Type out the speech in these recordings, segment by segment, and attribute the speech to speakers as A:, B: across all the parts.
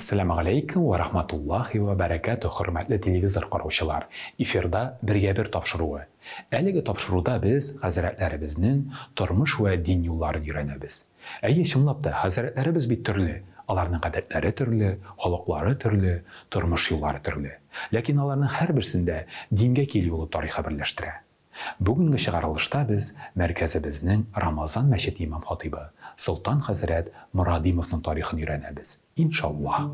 A: Ассаламу алейкум ва рахматуллахи ва баракату, хөрмәтле телевизор караучылар. Эфирда бер тапшыруы. Әлеге тапшыруда без хәзрәтләребезнең тормыш ва дин юлларын өйрәнәбез. Әйе, чынлап та хәзрәтләребез бит төрле. Аларның гадәтләре төрле, халыклары төрле, тормыш юллары төрле. Ләкин аларның һәрберсендә дингә килү тарихы берләштерә. Бүгенге чыгарылышта без мәркәзебезнең Рамазан мәчет имам-хатибы Солтан хәзрәт Морадимовның тарихын өйрәнәбез. Иншаллах.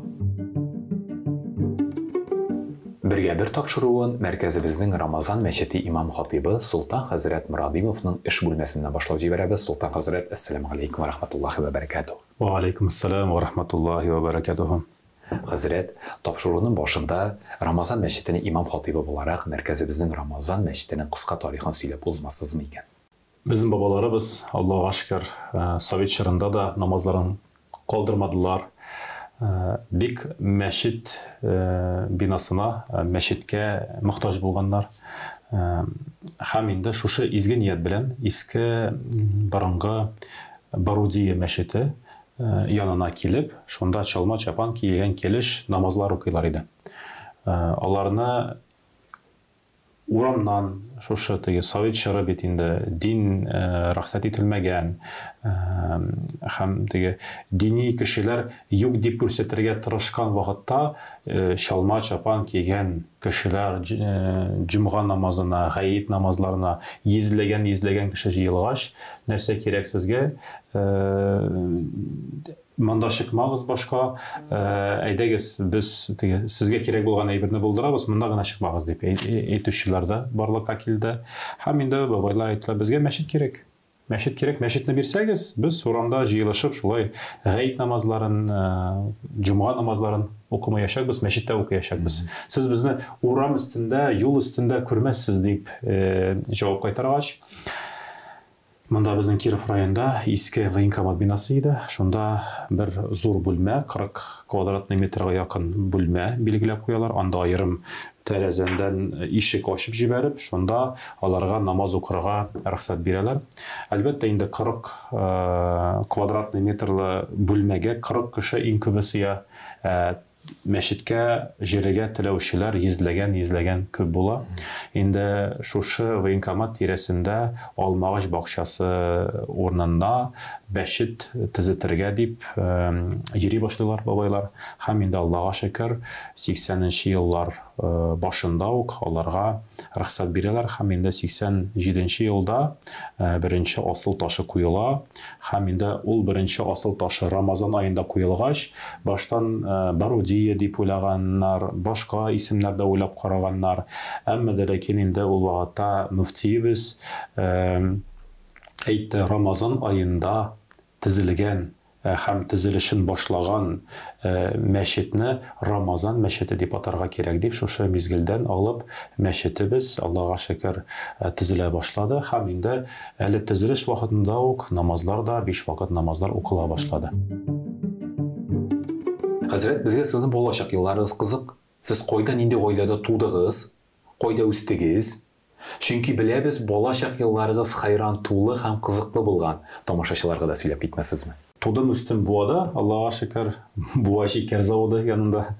A: Бер тапшыруын мәркәзебезнең Рамазан мәчете имам-хатибы Солтан хәзрәт Морадимовның эш бүлмәсеннән башлап җибәрәбез. Солтан хәзрәт, ассаламу алейкум ва рахматуллахи ва баракатух.
B: Ва алейкум ассалам ва рахматуллахи ва баракатух.
A: Хәзрәт, тапшыруның башында Рамазан мәчетенең имам-хатибы буларак мәркәзебезнең Рамазан мәчетенең кыска тарихын сөйләп узмассызмы икән?
B: Безнең бабаларыбыз, Аллаһка шөкер, совет чорында да намазларын калдырмадылар. Бик мәчет бинасына, мәчеткә мохтаҗ булганнар. Һәм инде шушы изге ният белән иске борынгы Барудия мәчете янына килеп, шунда чалма чапан кигән келеш намазлар укыйлар иде. Аларны урамнан шушы теге совет чоры бит инде дин рөхсәт ителмәгән, һәм теге дини кешеләр юк дип күрсәтергә тырышкан вакытта чалма чапан кигән кешеләр җомга намазына, гаит намазларына йөзләгән кеше җыелгач, нәрсә кирәк сезгә? Монда чыкмагыз башка, әйдәгез без сезгә кирәк булган әйберне булдырабыз, монда гына чыкмагыз дип әйтүчеләр дә барлыкка килде. Һәм инде бабайлар әйттеләр, безгә мәчет кирәк. Мәчет кирәк, мәчетне бирсәгез, без урамда җыелышып шулай гаит намазларын, җомга намазларын укымаячакбыз, мәчеттә укыячакбыз. Сез безне урам өстендә, юл өстендә күрмәссез дип җавап кайтаргач, монда безнең Киров районында иске военкомат бинасы иде. Шунда бер зур бүлмә, 40 квадратный метрга якын бүлмә билгеләп куялар. Анда аерым тәрәзәдән ишек ачып җибәреп, шунда аларга намаз укырга рөхсәт бирәләр. Әлбәттә, инде 40 квадратный метрлы бүлмәгә 40 кеше иң күбесе мәчеткә җирегә теләүчеләр йөзләгән күп була. Инде шушы военкомат тирәсендә Алмагач бакчасы урынында мәчет төзетергә дип йөри башлыйлар бабайлар. Һәм инде Аллаһка шөкер 80нче еллар башында ук аларга рөхсәт бирәләр. Һәм инде 87нче елда беренче асыл ташы куела. Һәм инде ул беренче асыл ташы Рамазан аенда куелгач, баштан Барудия дип уйлаганнар, башка исемнәрдә уйлап караганнар. Әмма дә ләкин инде ул вакытта мөфтиебез әйтте, Рамазан аенда төзелгән һәм төзелешен башлаган мәчетне Рамазан мәчете дип атарга кирәк дип, шушы мизгелдән алып мәчетебез Аллаһка шөкер төзелә башлады. Һәм инде әле төзелеш вакытында ук намазлар да 5 вакыт намазлар укыла башлады.
A: Хәзрәт, безгә сезнең булачак елларыгыз кызык. Сез кайда, нинди гаиләдә тудыгыз, кайда үстегез? Чөнки беләбез, булачак елларыгыз хайран, тулы һәм кызыклы булган. Тамашачыларга да сөйләп китмәссезме?
B: Тудым үстем Буада, Аллаһка шөкер, Буа шикәр заводы янында.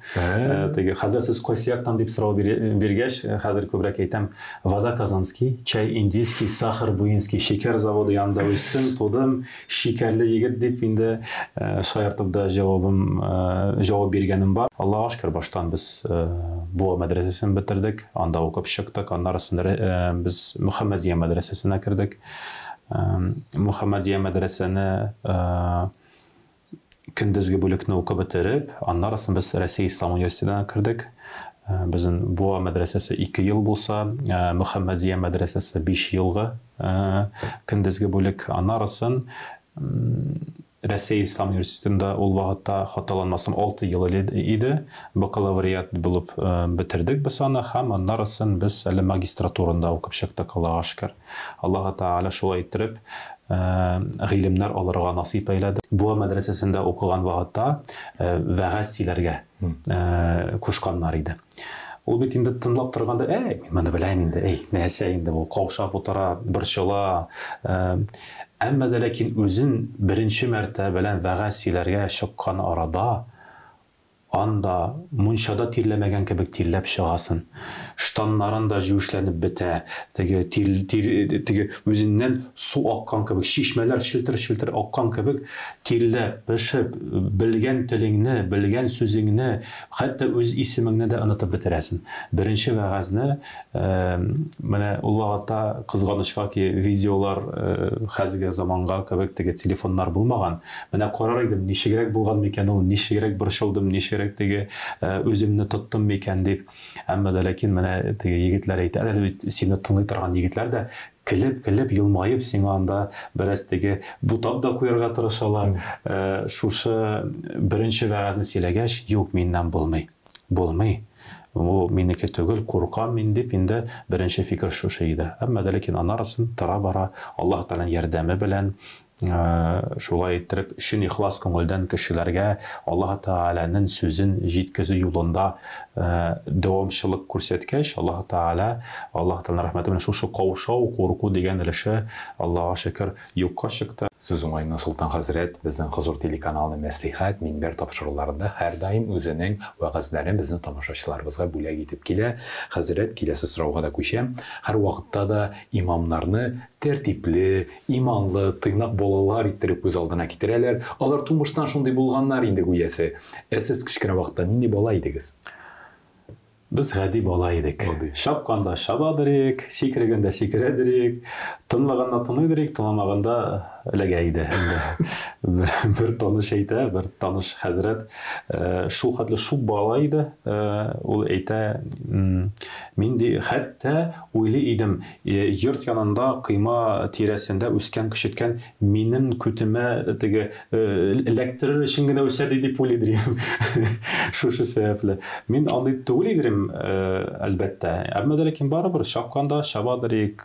B: Теге хәзер сез кайсы яктан дип сорау биргәч, хәзер күбрәк әйтәм, Вода Казанский, чай индийский, сахар буинский шикәр заводы янында үстем, тудым, шикәрле егет дип инде шаяртып да җавап биргәнем бар. Аллаһка шөкер, баштан без Буа мәдрәсәсен бетердек, анда укып чыктык, аннарысында без Мөхәммәдия мәдрәсәсенә кердек. Мөхәммәдия мәдрәсәне көндезге бүлекне укып бетереп, аннарысын без Россия Ислам университетына кердек. Безнең Буа мәдрәсәсе 2 ел булса, Мөхәммәдия мәдрәсәсе 5 елга көндезге бүлек. Аннарысын Россия Ислам университетында ул вакытта хаталанмасам 6 ел иде. Бакалавриат булып бетердек без аны, һәм аннарысын без әле магистратурында укып чыктык, Аллаһка шөкер. Аллаһ Тәгалә шулай иттереп гыйлемнәр алырга насип әйләде. Буа мәдрәсәсендә укыган вакытта вәгазь сөйләргә кушканнар иде. Ул бит инде тынлап торганда, мин моны беләм инде, нәрсә инде бу, каушап утыра, борчыла. Әмма дә ләкин үзен беренче мәртәбә белән вәгазь сөйләргә чыккан арада анда мунчада тирләмәгән кебек тирләп чыгасың. Штаннарын да җүешләнеп бетә. Теге үзеннән су аккан кебек, шишмәләр шилтер-шилтер аккан кебек тирләп, пешеп, белгән телеңне, белгән сүзеңне, хәтта үз исемеңне дә онытып бетерәсең. Беренче вәгазьне менә ул вакытта кызганычка ки видеолар хәзерге заманга кебек теге телефоннар булмаган. Менә карар идем, ничегрәк булган микән ул, ничегрәк борчылдым, ничегрәк теге үземне тоттым микән дип. Әмма дә ләкин менә теге егетләр әйтә, әле сине тыңлый торган егетләр дә килеп елмаеп сиңа анда бераз теге бутап да куярга тырышалар. Шушы беренче вәгазьне сөйләгәч, юк, миннән булмый. Булмый. Ул минеке түгел, куркам мин дип инде беренче фикер шушы иде. Әмма дә ләкин анарасын тора-бара Аллаһ Тәгаләнең ярдәме белән шулай итеп шин ихлас күңелдән кешеләргә Аллаһ Тәгаләнең сүзен җиткезү юлында дәвамчылык күрсәткәч, Аллаһ Тәгаләнең рәхмәте белән шушы каушау, курку дигән өлеше Аллаһка шөкер юкка чыкты.
A: Сүз уңайына Солтан хәзрәт безнең Хозур телеканалының мәслихәт, минбәр тапшыруларында һәр даим үзенең вәгазьләрен безнең тамашачыларыбызга бүләк итеп килә. Хәзрәт, киләсе сорауга да күчәм. Һәр вакытта да имамнарны тәртипле, иманлы, тыйнак балалар иттереп үз алдына китерәләр. Алар тумыштан шундый булганнар инде гүясе. Сез кичкенә вакытта нинди бала идегез?
B: Без гади бала идек. Шапканда шабадырык, сикергәндә сикерәдерик, тынлаганда тыныйдырык, тынламаганда эләгә иде. Бер таныш әйтә, бер таныш хәзрәт шул хәтле шул бала иде. Ул әйтә, мин ди хәтта уйлый идем, йорт янында кыйма тирәсендә үскән кешеткән минем күтемә теге эләктерер өчен генә үсә дип уйлыйдым. Шушы сәбәпле. Мин андый түгел идем. Әлбәттә. Әмма дә ләкин барыбер шапканда шабадырык,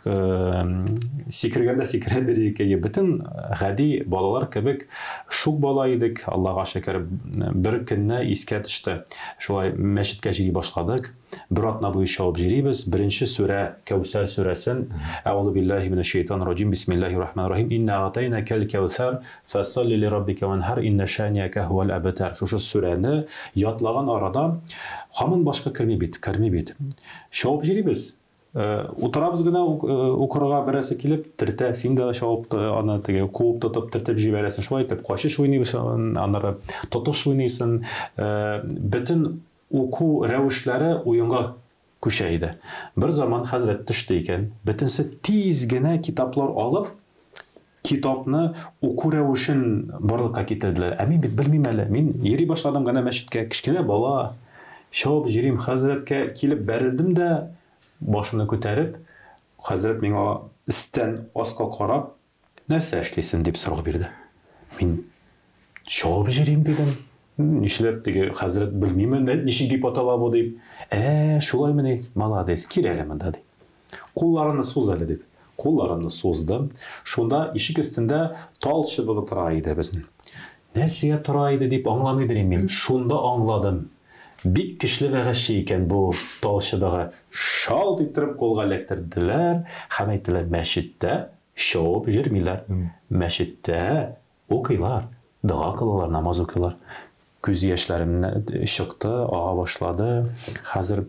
B: сикергәндә сикерәдерик, бөтен гади балалар кебек шул бала идек. Аллаһка шөкер, бер көнне искә төште. Шулай мәчеткә җыри башладык. Бер атна буе шауып җирибез. Беренче сүрә Кәүсәр сүрәсен. Аузу биллаһи минәш шәйтанир раҗим. Бисмиллаһир рахманир рахим. Инна атайнакал кәүсәр фасалли лираббика ванхар инна шаниака хувал абтар. Шушы сүрәне ятлаган арада һаман башка керми бит. Шауып җирибез. Утырабыз гына укырга берәсе килеп, тиртә, син дә шауып аны теге куып тотып тиртеп җибәрәсең. Шулай итеп кашыш уйныйбыз, аннары тотыш уйныйсың. Бөтен уку рәвешләре уенга күчә иде. Бер заман хәзрәт төште икән, бөтенсе тиз генә китаплар алып, китапны уку рәвешен барлыкка китерделәр. Мин бит белмим әле. Мин йөри башладым гына мәчеткә, кичкенә бала. Шауып җирим, хәзрәткә килеп бәрелдем дә, башымны күтәреп, хәзрәт миңа истән аска карап, нәрсә эшлисең дип сорау бирде. Мин шауып җирим дидем. Нишләп теге хәзрәт белмим, ничек дип атала бу дип. Шулай менә, молодец, кил әле монда ди. Кулларыңны суз әле дип. Кулларымны суздым. Шунда ишек өстендә тал чыбыгы тора иде безнең. Нәрсәгә тора иде дип аңламыйдым мин. Шунда аңладым. Бик көчле вәгазь икән бу тал чыбыгы. Шалт иттереп кулга эләктерделәр, һәм әйттеләр, мәчеттә шауып җирмиләр. Мәчеттә укыйлар, дуа кылалар, намаз укыйлар. Күз яшьләрем чыкты, ага башлады. Хәзер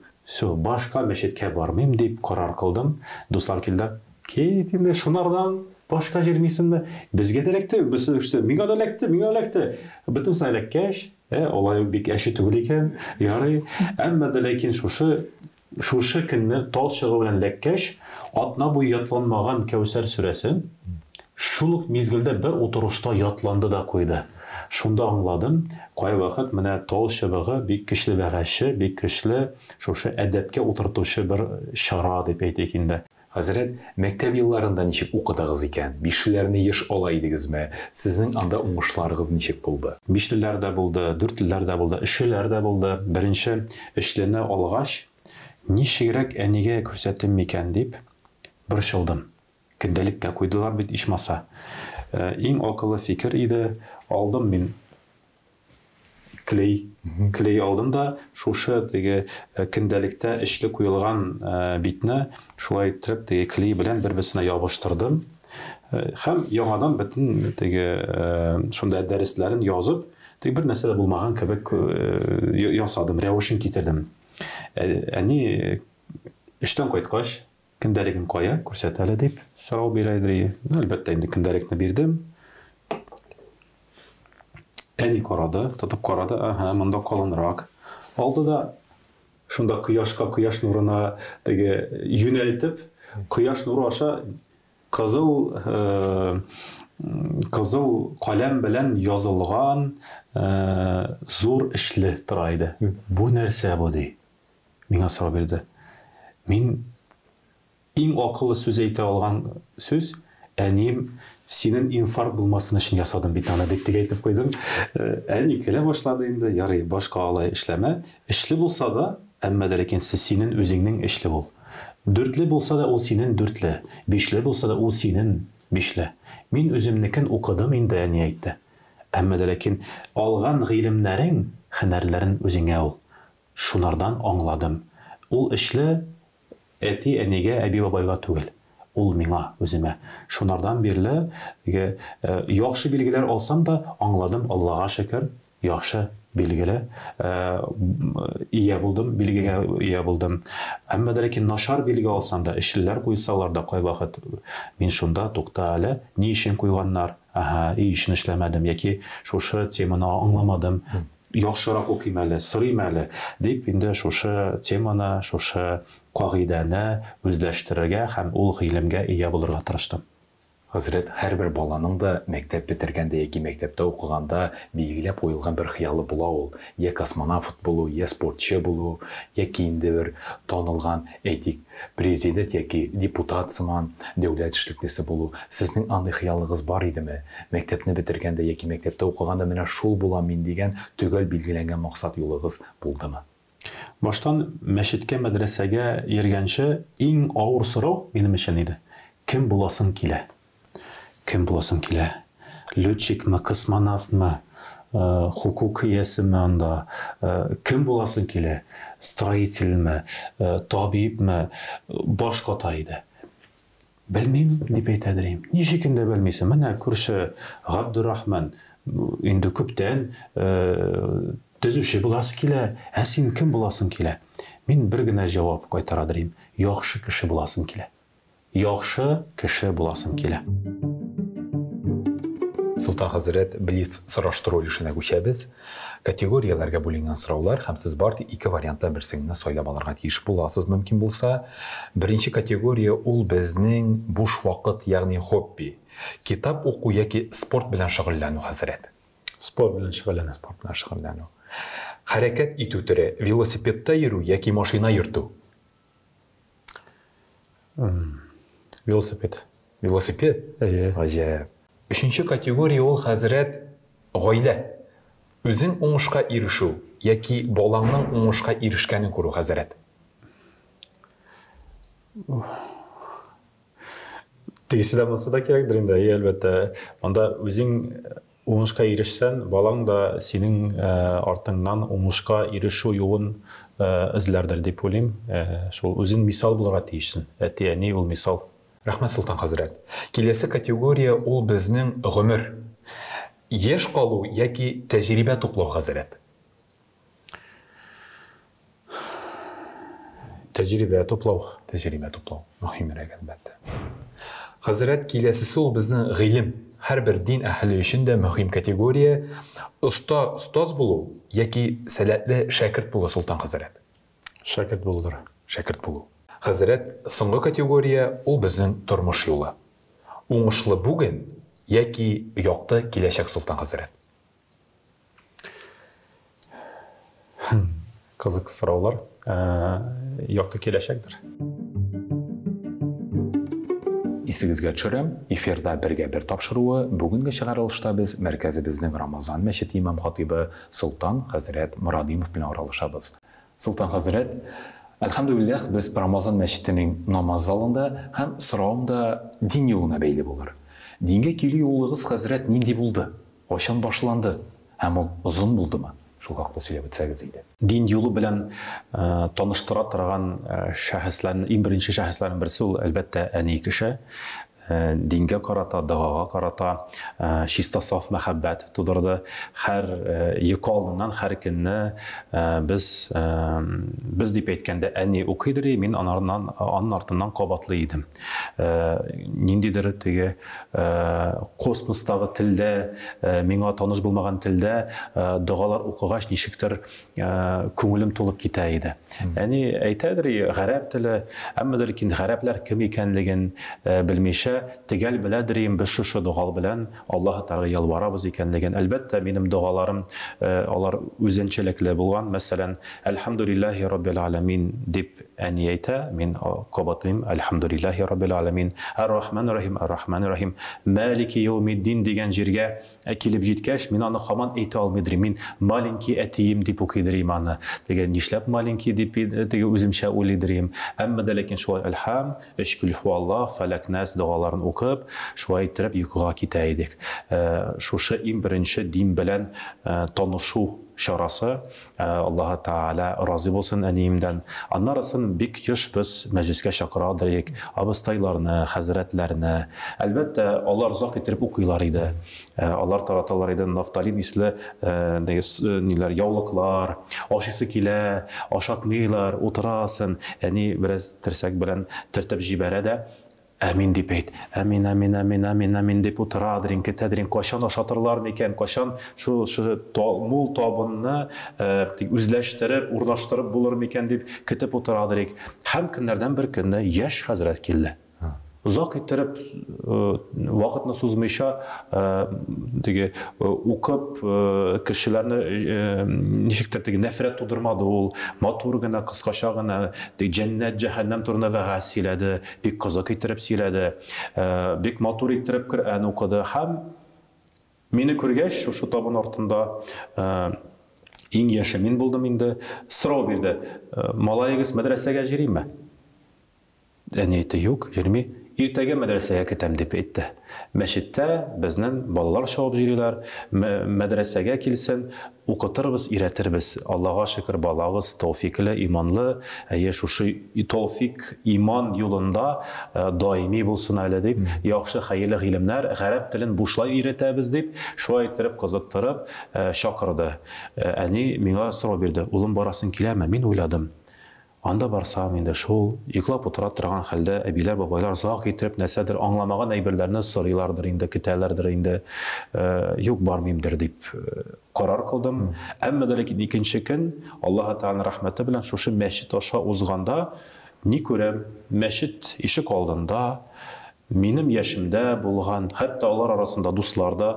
B: башка мәчеткә бармыйм дип карар кылдым. Дуслар килде. Кит инде шунардан башка җирмисеңме? Безгә дә эләкте, миңа да эләкте. Бөтенсен эләккәч, алай бик әши түгел икән. Ярый. Әмма дә ләкин шушы көнне тал чыгы белән эләккәч, атна буе ятланмаган Кәүсәр сүрәсен шул ук мизгелдә бер утырышта ятланды да куйды. Шунда аңладым, кай вакыт менә тал чыбыгы бик көчле вәгазьче, бик көчле шушы әдәпкә утыртучы бер чара дип әйтик инде.
A: Хәзрәт, мәктәп елларында ничек укыдыгыз икән? Бишләрне еш ала идегезме? Сезнең анда уңышларыгыз ничек булды?
B: Бишләр дә булды, дүртләр дә булды, эшләр дә булды. Беренче эшлене алгач, ничегрәк әнигә күрсәтим микән дип борчылдым. Көндәлеккә куйдылар бит ишмаса. Иң акыллы фикер иде. Алдым мин клей алдым да, шушы теге көндәлектә эшле куелган битне шулай итеп теге клей белән бер-берсенә ябыштырдым. Һәм яңадан бөтен теге шунда дәресләрен язып, Тик бер нәрсә дә булмаган кебек ясадым, рәвешен китердем. Әни эштән кайткач, көндәлеген кая, күрсәт әле дип сорау бирә иде. Әлбәттә инде көндәлекне бирдем. Әни карады, тотып карады, монда калынрак. Алды да шунда кояш нурына теге юнәлтеп, кояш нуры аша кызыл каләм белән язылган зур эшле тора иде. Бу нәрсә бу ди? Миңа сорау бирде. Мин иң акыллы сүз әйтә алган сүз, әним синең инфаркт булмасын өчен ясадым бит аны дип әйтеп куйдым. Әни көлә башлады инде. Ярый, башка алай эшләмә. Эшле булса да, әмма дә ләкин синең үзеңнең эшле бул. Дүртле булса да ул синең дүртле, бишле булса да ул синең бишле. Мин үземнекен укыдым инде, әни әйтте. Әмма дә ләкин алган гыйлемнәрең, һөнәрләрең үзеңә ул. Шунардан аңладым. Ул эшле әти әнигә, әби бабайга түгел. Ул миңа, үземә. Шунардан бирле яхшы билгеләр алсам да аңладым, Аллага шөкер, яхшы билгеле ия булдым, билгегә ия булдым. Әмма дә ләкин нашар билге алсам да, эшлеләр куйсалар да кай вакыт мин шунда тукта әле, ни өчен куйганнар? Ишен эшләмәдем яки шушы теманы аңламадым. Яхшырак укыйм әле, сырыйм әле дип инде шушы теманы, шушы кагыйдәне үзләштерергә һәм ул гыйлемгә ия булырга тырыштым.
A: Хәзрәт, һәрбер баланың да мәктәп битергәндә яки мәктәптә укыганда билгеләп куелган бер хыялы була ул. Я космонавт булу, я спортчы булу, яки инде бер танылган, әйтик, президент яки депутат сыман, дәүләт эшлеклесе булу. Сезнең андый хыялыгыз бар идеме? Мәктәпне битергәндә яки мәктәптә укыганда менә шул булам мин дигән төгәл билгеләнгән максат юлыгыз булдымы?
B: Баштан мәчеткә, мәдрәсәгә йөргәнче иң авыр сорау минем өчен иде. Кем буласың килә? Кем буласың килә? Летчикме, космонавтмы, хукук иясеме анда? Кем буласың килә? Строительме, табибме, башка иде. Белмим дип әйтәдем. Ничек инде белмисең? Менә күрше Габдурахман инде күптән төзүче буласы килә. Син кем буласың килә? Мин бер генә җавап кайтарадым. Яхшы кеше буласың килә. Яхшы кеше буласың килә.
A: Султан хәзрәт, блиц сораштыру эшенә күчәбез. Категорияләргә бүленгән сораулар һәм сез бар ике вариантта берсенне сайлап алырга тиеш буласыз. Мөмкин булса, беренче категория ул безнең буш вакыт, ягъни хобби. Китап уку яки спорт белән шөгыльләнү хәзрәт.
B: Спорт белән шөгыльләнү.
A: Спорт белән шөгыльләнү. Хәрәкәт итү төре, велосипедта йөрү яки машина йөртү.
B: Велосипед.
A: Велосипед? Гаҗәп. Өченче категория ул хәзрәт гаилә. Үзең уңышка ирешү яки балаңның уңышка ирешкәнен күрү хәзрәт.
B: Тегесе дә булса да кирәктер инде, әлбәттә. Анда үзең уңышка ирешсәң, балаң да синең артыңнан уңышка ирешү юлын эзләрдер дип уйлыйм. Шул үзең мисал булырга тиешсең. Әти-әни ул мисал.
A: Рәхмәт, Султан хәзрәт. Киләсе категория ул безнең гомер. Яшь калу яки тәҗрибә туплау хәзрәт.
B: Тәҗрибә туплау.
A: Тәҗрибә туплау. Мөһимрәк әлбәттә. Хәзрәт, киләсесе ул безнең гыйлем. Һәрбер дин әһле өчен дә мөһим категория. Остаз булу яки сәләтле шәкерт булу, Султан хәзрәт.
B: Шәкерт булдыр.
A: Шәкерт булу. Хәзрәт, соңгы категория ул безнең тормыш юлы. Уңышлы бүген яки якты киләчәк, Султан хәзрәт.
B: Кызык сораулар. Якты киләчәктер.
A: Исегезгә төшерәм, эфирда бергә бер тапшыруы. Бүгенге чыгарылышта без мәркәзебезнең Рамазан мәчете имам хатибы Султан хәзрәт Морадимов белән аралашабыз. Султан хәзрәт, әлхәмдүлилләх, без Рамазан мәчетенең намаз залында һәм соравым да дин юлына бәйле булыр. Дингә килү юлыгыз хәзрәт нинди булды? Кайчан башланды? Һәм ул озын булдымы? Шул хакта сөйләп үтсәгез иде.
B: Дин юлы белән таныштыра торган шәхесләрнең иң беренче шәхесләрнең берсе ул әлбәттә әни кеше.
C: дингә карата, догага карата чиста саф мәхәббәт тудырды. Һәр йокы алдыннан һәр көнне без дип әйткәндә әни укыйдыр, мин аның артыннан кабатлый идем. Ниндидер теге космостагы телдә, миңа таныш булмаган телдә догалар укыгач ничектер күңелем тулып китә иде. Әни әйтәдер, гарәп теле, әмма ләкин гарәпләр кем икәнлеген белмичә, тегәл беләдер, без шушы догал белән Аллаһ Тәгаләгә ялварабыз икәнлеген. Әлбәттә, минем догаларым алар үзенчәлекле булган. Мәсәлән, Әлхәмдүлиллаһи Раббил Аламин дип әни әйтә, мин кабатлыйм, Әлхәмдүлиллаһи Раббил Аламин, Ар-Рахманир Рахим, Малики Яумиддин дигән җиргә килеп җиткәч, мин аны һаман әйтә алмыйдыр. Мин маленький әтием дип укыйдырым аны. Дигән нишләп маленький дип теге үземчә уйлыйдырым. Әмма дә ләкин шулай әлхәм, эшкүл фуаллаһ, фәләкнәс догаларын укып, шулай итеп йокыга китә идек. Шушы иң беренче дин белән танышу чарасы. Аллаһ Тәгалә разый булсын әниемдән. Аннарысын бик еш без мәҗлескә чакырадыр, абыстайларны, хәзрәтләрне. Әлбәттә, алар озак итеп укыйлар иде. Алар тараталар иде нафталин исле ниләр, яулыклар, ашыйсы килә, ашатмыйлар, утырасын. Әни бераз терсәк белән төртеп җибәрә дә, Әмин дип әйт. Әмин дип утырадыр, кетәдер, кашан ашатырлар микән, кашан шу мул табынны үзләштереп, урнаштырып булыр микән дип көтеп утырадыр. Һәм көннәрдән бер көнне яшь хәзрәт килде. Узак иттереп, вакытны сузмыйча, укып, кешеләрне ничектер нәфрәт тудырмады ул, матур гына, кыскача гына, җәннәт, җәһәннәм турында вәгазь сөйләде, бик кызык иттереп сөйләде, бик матур иттереп Коръән укыды. Һәм мине күргәч, шушы табын артында иң яше мин булдым инде, сорау бирде: "Малайыгыз мәдрәсәгә йөрийме?" Әни әйтте: "Юк, йөрми. Иртәгә мәдрәсәгә китәм" дип әйтте. Мәчеттә безнең балалар шауып йөриләр, мәдрәсәгә килсен, укытырбыз, өйрәтербез. Аллаһка шөкер, балагыз тауфиклы, иманлы, шушы тауфик, иман юлында даими булсын әле дип, яхшы хәерле гыйлемнәр, гарәп телен бушлай өйрәтәбез дип, шулай итеп кызыктырып чакырды. Әни миңа сорау бирде: "Улым, барасың киләме?" Мин уйладым. Анда барсам инде шул йоклап утыра торган хәлдә әбиләр, бабайлар озак итеп нәрсәдер аңламаган әйберләрне сорыйлардыр инде, көтәләрдер инде. Юк, бармыймдыр дип карар кылдым. Әмма дә ләкин икенче көн Аллаһ Тәгалә рәхмәте белән шушы мәчет аша узганда ни күрәм? Мәчет ишек алдында минем яшемдә булган, хәтта алар арасында дусларда,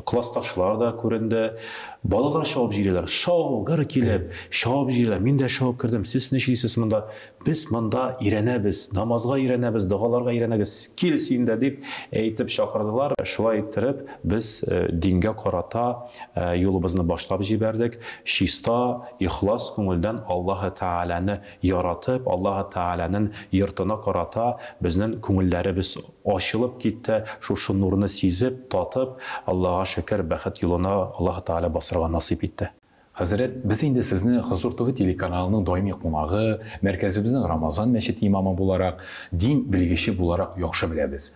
C: классташлар да күренде. Балалар шауып җырлыйлар, шаугыр килеп, шауып җырлыйлар. Мин дә шауып кердем. Сез нишлисез монда? Без монда өйрәнәбез, намазга өйрәнәбез, дугаларга өйрәнәбез. Кил син дә дип әйтеп чакырдылар. Шулай итеп без дингә карата юлыбызны башлап җибәрдек. Чиста, ихлас күңелдән Аллаһ Тәгаләне яратып, Аллаһ Тәгаләнең йортына карата безнең күңелләребез ачылып китте. Шушы нурны сизеп, татып, Аллаһка шөкер, бәхет юлына Аллаһ Тәгалә басырга насип итте.
A: Хәзрәт, без инде сезне Хозур ТВ телеканалының даими кунагы, мәркәзебезнең Рамазан мәчет имамы буларак, дин белгече буларак яхшы беләбез.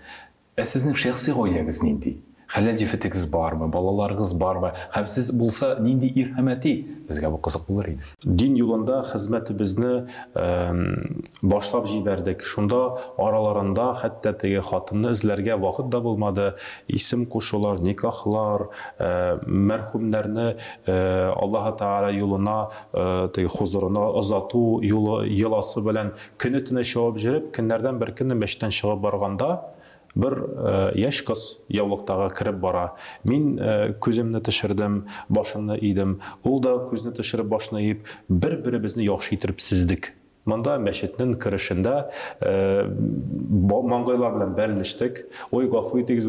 A: Ә сезнең шәхси гаиләгез нинди? Хәләл җифетегез бармы, балаларыгыз бармы? Һәм сез булса нинди ирхәмәти? Безгә бу кызык булыр иде.
C: Дин юлында хезмәтебезне башлап җибәрдек. Шунда араларында хәтта теге хатынны эзләргә вакыт да булмады. Исем кушулар, никахлар, мәрхүмнәрне Аллаһ Тәгалә юлына, теге хузурына озату йоласы белән көне-төне шауып җөреп, көннәрдән бер көнне мәчеттән чыгып барганда bir yaş kız yaулыктагы кирип бара. Мин күземне төшердем, башымны идем. Ул да күзне төшереп башны иеп, бер-беребезне яхшы итеп сиздек. Монда мәчетнең киришендә маңгайлар белән бәрелештек. Ой, гафу итегез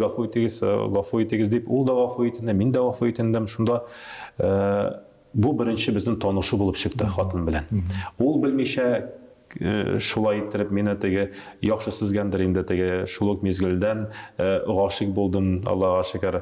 C: дип, ул да гафу итенде, мин дә гафу итендем. Шунда бу беренче безнең танышу булып чыкты хатын белән. Ул белмичә шулай итеп мине теге яхшы сызгандыр инде, теге шулык мизгелдән гашык булдым, Аллаһка шөкер.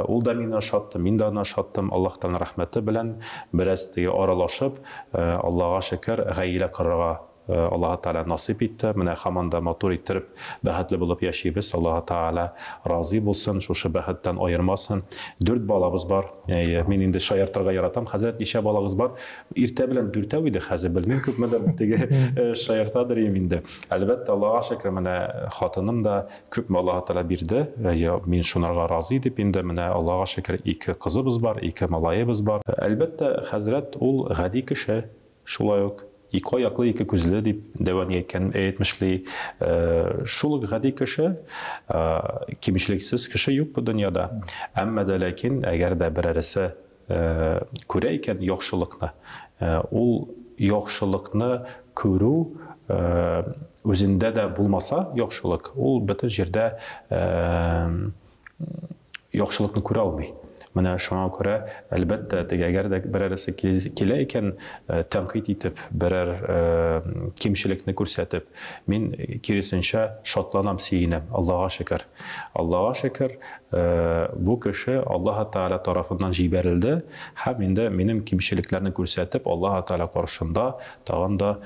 C: Ул да мине шатты, мин дә аны шаттым. Аллаһтан рәхмәте белән бераз теге аралашып, Аллаһка шөкер, гаилә корырга Аллаһ Таала насип итте. Менә һаман да матур иттереп, бәхетле булып яшибез. Аллаһ Таала разый булсын, шушы бәхеттән аермасын. 4 балабыз бар. Мин инде шаяртырга яратам. Хәзрәт, ничә балагыз бар? Иртә белән 4 иде, хәзер белмим, күпмедер теге шаяртадыр инде. Әлбәттә, Аллаһка шөкер, менә хатыным да күпме Аллаһ Таала бирде. Мин шунарга разый дип инде менә Аллаһка шөкер 2 кызыбыз бар, 2 малаебыз бар. Әлбәттә, хәзрәт ул гади кеше, шулай ук. 2 аяклы, 2 күзле дип дәвам әйтмешли. Шул гади кеше, кимчелексез кеше юк бу дөньяда. Әмма дә ләкин, әгәр дә берәресе күрә икән яхшылыкны, ул яхшылыкны күрү үзендә дә булмаса яхшылык, ул бөтен җирдә яхшылыкны күрә алмый. Менә шуңа күрә, әлбәттә, әгәр дә берәресе килә икән, тәнкыйть итеп, берәр кимчелекне күрсәтеп, мин киресенчә шатланам, сөенәм. Аллаһка шөкер. Аллаһка шөкер, бу кеше Аллаһ Таала тарафыннан җибәрелде, һәм инде минем кимчелекләрне күрсәтеп, Аллаһ Таала каршында тагын да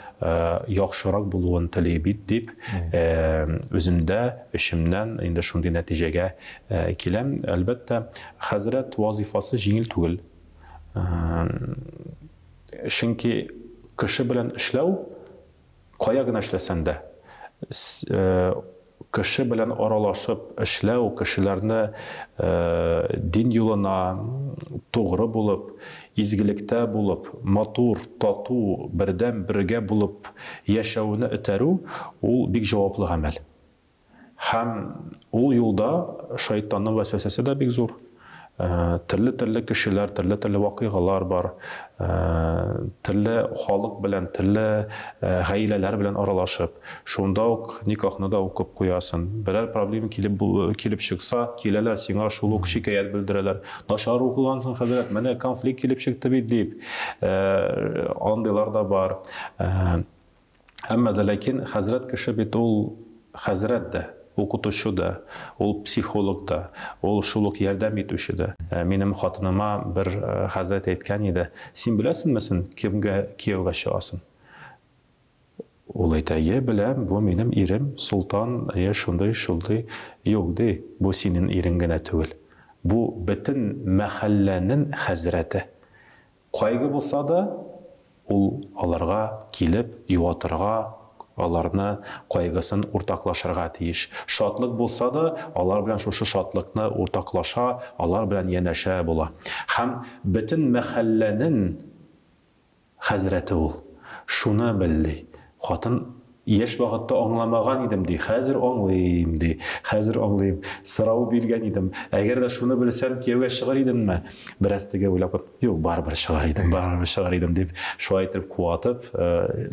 C: яхшырак булуын теләй бит дип, үземдә, эшемнән инде шундый нәтиҗәгә киләм. Әлбәттә, хәзрәт вазифасы җиңел түгел. Чөнки кеше белән эшләү, кая гына эшләсәң дә, кеше белән аралашып эшләү, кешеләрне дин юлына тугры булып, изгелектә булып, матур, тату, бердәм бергә булып яшәүне этәрү, ул бик җаваплы гамәл. Һәм ул юлда шайтанның вәсвәсәсе дә бик зур. Төрле кешеләр, төрле вакыйгалар бар, төрле халык белән, төрле гаиләләр белән аралашып, шунда ук никахны да укып куясың. Берәр проблема килеп чыкса, киләләр сиңа шул ук шикаят белдерәләр. Начар укыгансың, хәзрәт, менә конфликт килеп чыкты бит дип. Андыйлар да бар. Әмма дә ләкин хәзрәт кеше бит ул хәзрәт дә, укытучы да, ул психолог да, ул шул ук ярдәм итүче дә. Минем хатыныма бер хәзрәт әйткән иде: "Син беләсеңме, кемгә кияүгә чыгасың?" Ул әйтә: "Йә, беләм, бу минем ирем, Султан, шулай." Юк ди, бу синең ирең генә түгел. Бу бөтен мәхәлләнең хәзрәте. Кайгы булса да, ул аларга килеп юатырга, аларны кайгысын уртаклашырга тиеш. Шатлык булса да, алар белән шушы шатлыкны уртаклаша, алар белән янәшә була. Һәм бөтен мәхәлләнең хәзрәте ул. Шуны белди. Хатын яшь вакытта аңламаган идем ди, хәзер аңлыйм ди. Хәзер аңлыйм. Сорау биргән идем. Әгәр дә шуны белсәм, кияүгә чыгар идемме? Бераз тегә уйлап, юк, барыбер чыгар идем дип, шулай итеп куатып,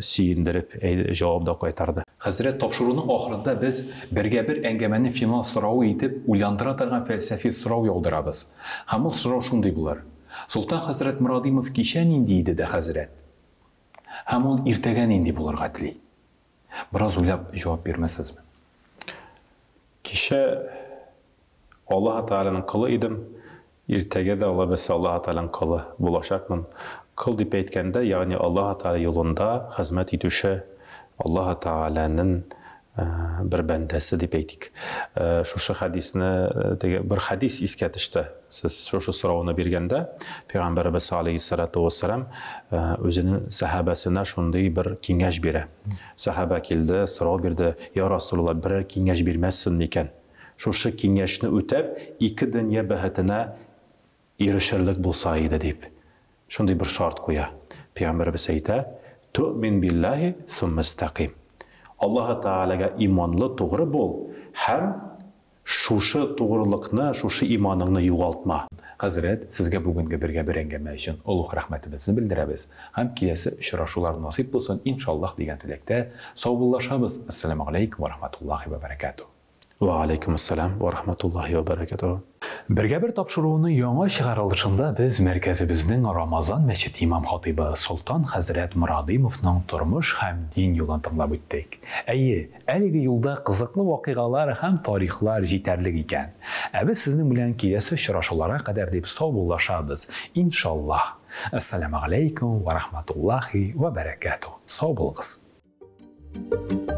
C: сөендереп җавап да кайтарды.
A: Хәзрәт, тапшыруның ахырында без бергә-бер әңгәмәне финал сорауы итеп уйландыра торган фәлсәфи сорау яудырабыз. Һәм ул сорау шундый булыр: Султан хәзрәт Мурадимов кичә нинди иде дә хәзрәт? Һәм ул иртәгә нинди булырга тели? Biraz уйлап җавап бирмәссезме?
C: Кичә Аллаһ Тааланың кылы идем, иртәгә дә Аллаһ Тааланың кылы булачакмын. Кыл дип әйткәндә, ягъни Аллаһ Таала юлында хезмәт итүче, Аллаһ Тааланың бер бәндәсе дип әйтик. Шушы хадисне, бер хадис искә төште. Сез шушы сорауны биргәндә, Пәйгамбәрбез алейһиссалату вассалам үзенең сахабасына шундый бер киңәш бирә. Сахаба килде, сорау бирде: "Я Расулулла, бер киңәш бирмәссең микән? Шушы киңәшне үтәп, 2 дөнья бәхетенә ирешерлек булса иде" дип. Шундый бер шарт куя. Пәйгамбәрбез әйтә: "Ту'мин биллаһи сумма истақим." Аллаһ Таалага иманлы, тугры бул, һәм шушы тугрылыкны, шушы иманыңны югалтма.
A: Хәзрәт, сезгә бүгенге бергә-бер әңгәмә өчен олуг рәхмәтебезне белдерәбез. Һәм киләсе очрашулар насыйп булсын, иншаллаһ дигән теләктә саубуллашабыз. Ассаламу алейкум ва рахматуллаһи ва баракатуһ.
C: Ва алейкум ассалам ва рахматуллаһи ва баракатуһ.
A: Бергә-бер тапшыруны яңа чыгарылышында без мәркәзебезнең Рамазан мәчет имам хатибы Султан хәзрәт Мурадимовның тормыш һәм дин юлын тыңлап үттек. Әйе, әлеге юлда кызыклы вакыйгалар һәм тарихлар җитәрлек икән. Ә без сезнең белән киләсе очрашуларга кадәр дип саубуллашабыз. Иншаллаһ. Ассаламу алейкум ва рахматуллаһи ва баракатуһ. Сау булыгыз.
C: Исәнлек.